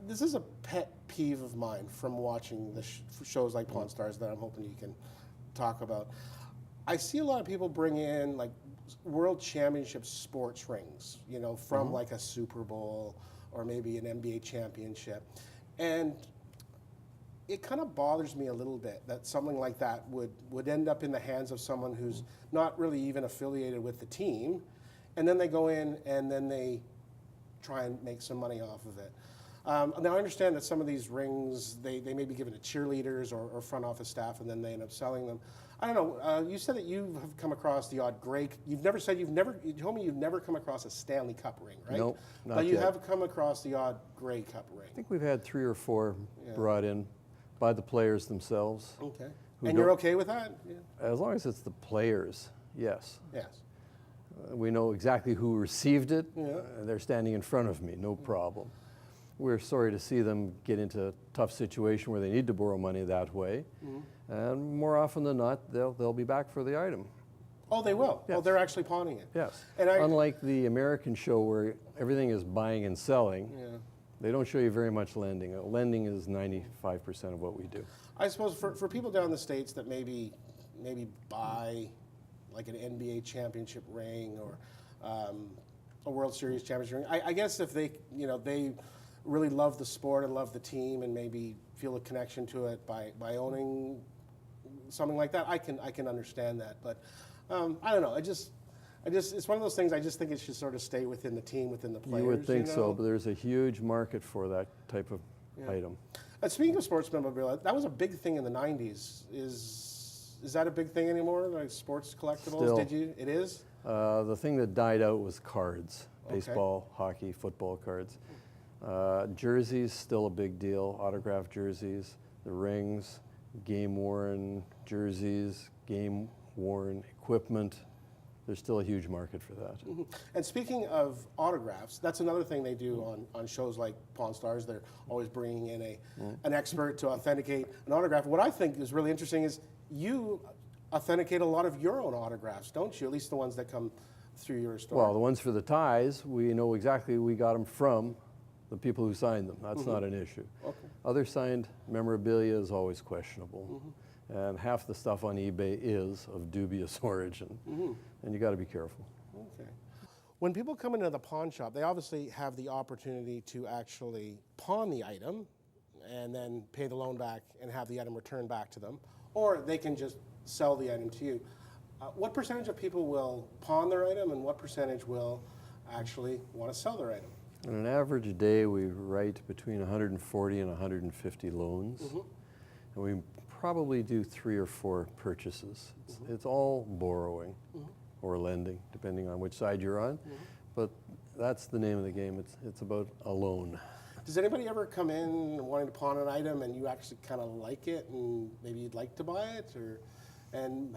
This is a pet peeve of mine from watching the shows like Pawn Stars that I'm hoping you can talk about. I see a lot of people bring in like World Championship sports rings, you know, from like a Super Bowl or maybe an NBA championship. And it kind of bothers me a little bit that something like that would end up in the hands of someone who's not really even affiliated with the team. And then they go in and then they try and make some money off of it. Now I understand that some of these rings, they may be given to cheerleaders or front office staff and then they end up selling them. I don't know, you said that you have come across the odd gray, you told me you've never come across a Stanley Cup ring, right? Nope, not But you yet. have come across the odd gray cup ring. I think we've had 3 or 4 brought in by the players themselves. Okay. And you're okay with that? Yeah. As long as it's the players, yes. Yes. We know exactly who received it. Yeah. They're standing in front of me, no problem. We're sorry to see them get into a tough situation where they need to borrow money that way. And more often than not, they'll be back for the item. Oh, they will? Yes. Oh, they're actually pawning it? Yes. And unlike the American show where everything is buying and selling, they don't show you very much lending. Lending is 95% of what we do. I suppose for people down in the States that maybe buy like an NBA championship ring or a World Series championship ring, I guess if they really love the sport and love the team and maybe feel a connection to it by owning something like that, I can understand that. But I don't know. It's one of those things. I just think it should sort of stay within the team, within the players. You would think so, but there's a huge market for that type of item. And speaking of sports memorabilia, that was a big thing in the '90s. Is that a big thing anymore? Like sports collectibles? Still. It is? The thing that died out was cards. Baseball, hockey, football cards. Jerseys, still a big deal. Autographed jerseys, the rings, game-worn jerseys, game-worn equipment. There's still a huge market for that. And speaking of autographs, that's another thing they do on shows like Pawn Stars. They're always bringing in an expert to authenticate an autograph. What I think is really interesting is you authenticate a lot of your own autographs, don't you? At least the ones that come through your store. Well, the ones for the ties, we know exactly we got them from the people who signed them. That's not an issue. Okay. Other signed memorabilia is always questionable. And half the stuff on eBay is of dubious origin. And you got to be careful. Okay. When people come into the pawn shop, they obviously have the opportunity to actually pawn the item and then pay the loan back and have the item returned back to them. Or they can just sell the item to you. What percentage of people will pawn their item and what percentage will actually want to sell their item? On an average day, we write between 140 and 150 loans. And we probably do 3 or 4 purchases. It's all borrowing or lending, depending on which side you're on. But that's the name of the game. It's about a loan. Does anybody ever come in wanting to pawn an item and you actually kind of like it and maybe you'd like to buy it? And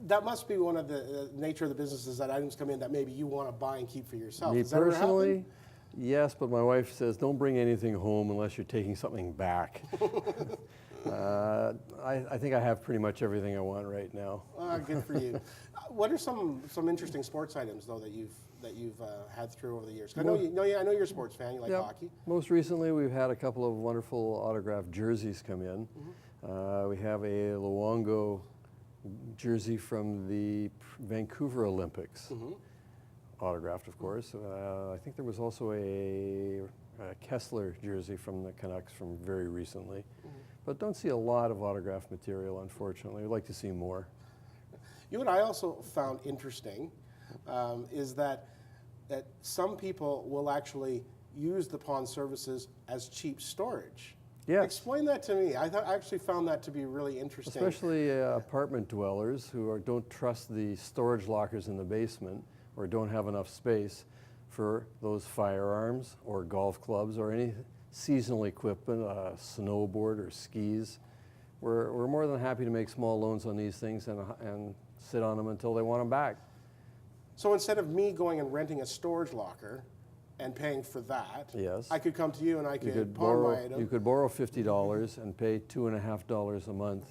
that must be one of the nature of the businesses that items come in that maybe you want to buy and keep for yourself. Me Does that ever personally, happen? yes, but my wife says don't bring anything home unless you're taking something back. I think I have pretty much everything I want right now. Good for you. What are some interesting sports items though that you've had through over the years? I know you're a sports fan. You like hockey. Most recently, we've had a couple of wonderful autographed jerseys come in. We have a Luongo jersey from the Vancouver Olympics, autographed, of course. I think there was also a Kessler jersey from the Canucks from very recently. But don't see a lot of autographed material, unfortunately. We'd like to see more. You know what I also found interesting is that some people will actually use the pawn services as cheap storage. Yes. Explain that to me. I actually found that to be really interesting. Especially apartment dwellers who don't trust the storage lockers in the basement or don't have enough space for those firearms or golf clubs or any seasonal equipment, snowboard or skis. We're more than happy to make small loans on these things and sit on them until they want them back. So instead of me going and renting a storage locker and paying for that, yes, I could come to you and I could pawn my item. You could borrow $50 and pay $2.50 a month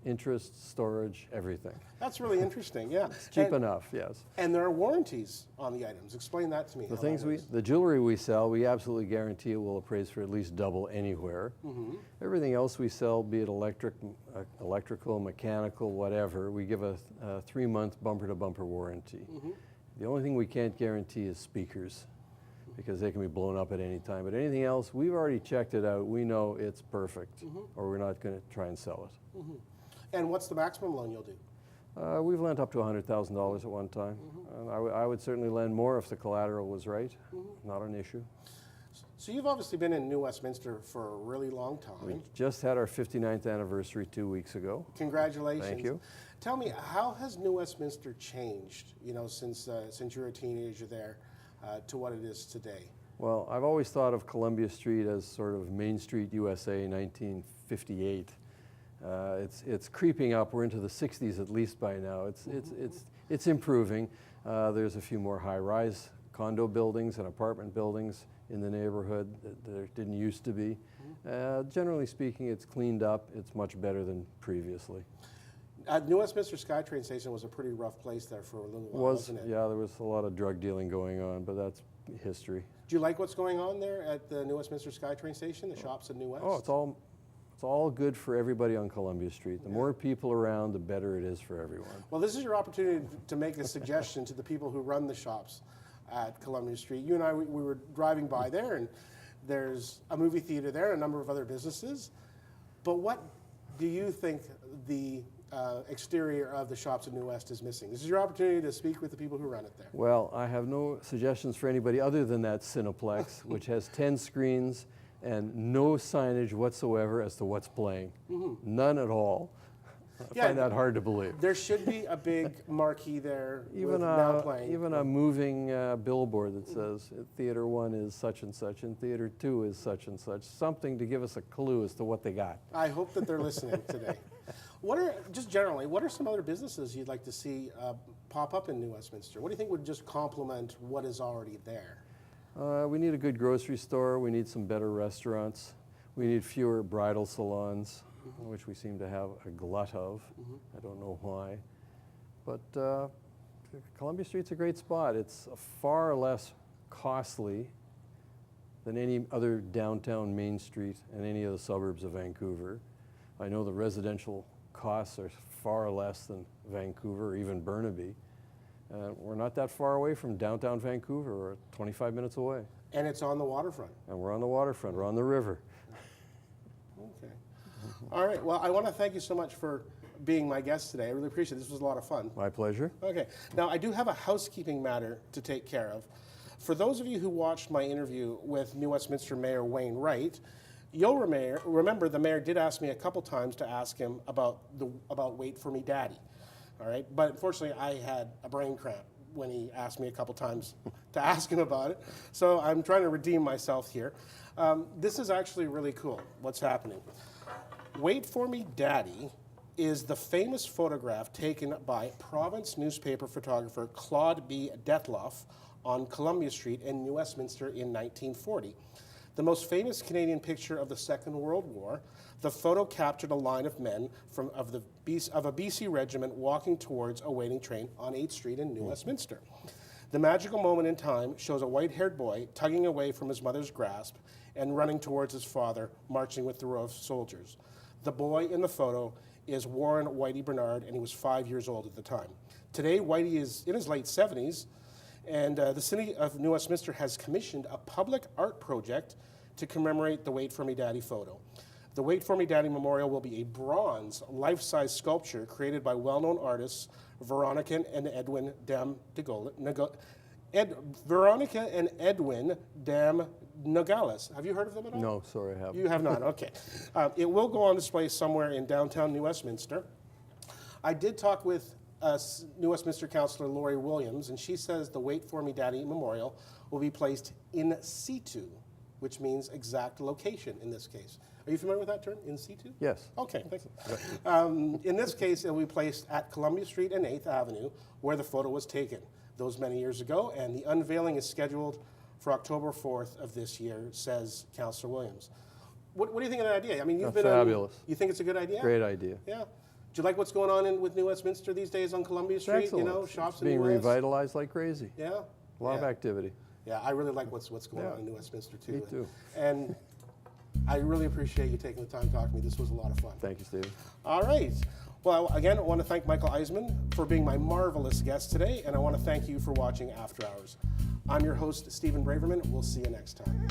interest, storage, everything. That's really interesting, yeah. It's cheap enough, yes. And there are warranties on the items. Explain that to me. The jewelry we sell, we absolutely guarantee it will appraise for at least double anywhere. Everything else we sell, be it electrical, mechanical, whatever, we give a 3-month bumper-to-bumper warranty. The only thing we can't guarantee is speakers, because they can be blown up at any time. But anything else, we've already checked it out. We know it's perfect, or we're not going to try and sell it. And what's the maximum loan you'll do? We've lent up to $100,000 at one time. And I would certainly lend more if the collateral was right. Not an issue. So you've obviously been in New Westminster for a really long time. We just had our 59th anniversary 2 weeks ago. Congratulations. Thank you. Tell me, how has New Westminster changed, since you were a teenager there to what it is today? Well, I've always thought of Columbia Street as sort of Main Street, USA, 1958. It's creeping up. We're into the 60s at least by now. It's improving. There's a few more high-rise condo buildings and apartment buildings in the neighborhood that there didn't used to be. Generally speaking, it's cleaned up. It's much better than previously. New Westminster SkyTrain Station was a pretty rough place there for a little while, wasn't it? Yeah, there was a lot of drug dealing going on, but that's history. Do you like what's going on there at the New Westminster SkyTrain Station, the shops in New West? Oh, it's all good for everybody on Columbia Street. The more people around, the better it is for everyone. Well, this is your opportunity to make a suggestion to the people who run the shops at Columbia Street. You and I, we were driving by there, and there's a movie theater there, and a number of other businesses. But what do you think the exterior of the shops in New West is missing? This is your opportunity to speak with the people who run it there. Well, I have no suggestions for anybody other than that Cineplex, which has 10 screens and no signage whatsoever as to what's playing. None at all. I find that hard to believe. There should be a big marquee there Even now playing. even a moving billboard that says Theater 1 is such and such and Theater 2 is such and such. Something to give us a clue as to what they got. I hope that they're listening today. Just generally, what are some other businesses you'd like to see pop up in New Westminster? What do you think would just complement what is already there? We need a good grocery store. We need some better restaurants. We need fewer bridal salons, which we seem to have a glut of. I don't know why. But Columbia Street's a great spot. It's far less costly than any other downtown Main Street and any of the suburbs of Vancouver. I know the residential costs are far less than Vancouver or even Burnaby. We're not that far away from downtown Vancouver. We're 25 minutes away. And it's on the waterfront. And we're on the waterfront. We're on the river. Okay. All right. Well, I want to thank you so much for being my guest today. I really appreciate it. This was a lot of fun. My pleasure. Okay. Now, I do have a housekeeping matter to take care of. For those of you who watched my interview with New Westminster Mayor Wayne Wright, you'll remember the mayor did ask me a couple times to ask him about Wait For Me Daddy. All right, but unfortunately, I had a brain cramp when he asked me a couple times to ask him about it. So I'm trying to redeem myself here. This is actually really cool, what's happening. Wait For Me Daddy is the famous photograph taken by Province newspaper photographer Claude B. Detloff on Columbia Street in New Westminster in 1940. The most famous Canadian picture of the Second World War, the photo captured a line of men of a BC regiment walking towards a waiting train on 8th Street in New Westminster. The magical moment in time shows a white-haired boy tugging away from his mother's grasp and running towards his father, marching with the row of soldiers. The boy in the photo is Warren Whitey Bernard, and he was 5 years old at the time. Today, Whitey is in his late 70s, and the City of New Westminster has commissioned a public art project to commemorate the Wait For Me Daddy photo. The Wait For Me Daddy Memorial will be a bronze, life-size sculpture created by well-known artists Veronica and Edwin Dam Nogales. Have you heard of them at all? No, sorry, I haven't. You have not, okay. It will go on display somewhere in downtown New Westminster. I did talk with New Westminster Councillor Lori Williams, and she says the Wait For Me Daddy Memorial will be placed in situ, which means exact location in this case. Are you familiar with that term, in situ? Yes. Okay, thank you. In this case, it will be placed at Columbia Street and 8th Avenue, where the photo was taken those many years ago, and the unveiling is scheduled for October 4th of this year, says Councillor Williams. What do you think of that idea? I mean, you've been fabulous. You think it's a good idea? Great idea. Yeah. Do you like what's going on with New Westminster these days on Columbia Street? Excellent. You know, shops It's in being New West? revitalized like crazy. Yeah? A lot of Yeah. activity. Yeah, I really like what's going Yeah. on in New Westminster too. Me too. And I really appreciate you taking the time to talk to me. This was a lot of fun. Thank you, Stephen. All right. Well, again, I want to thank Michael Isman for being my marvelous guest today, and I want to thank you for watching After Hours. I'm your host, Stephen Braverman. We'll see you next time.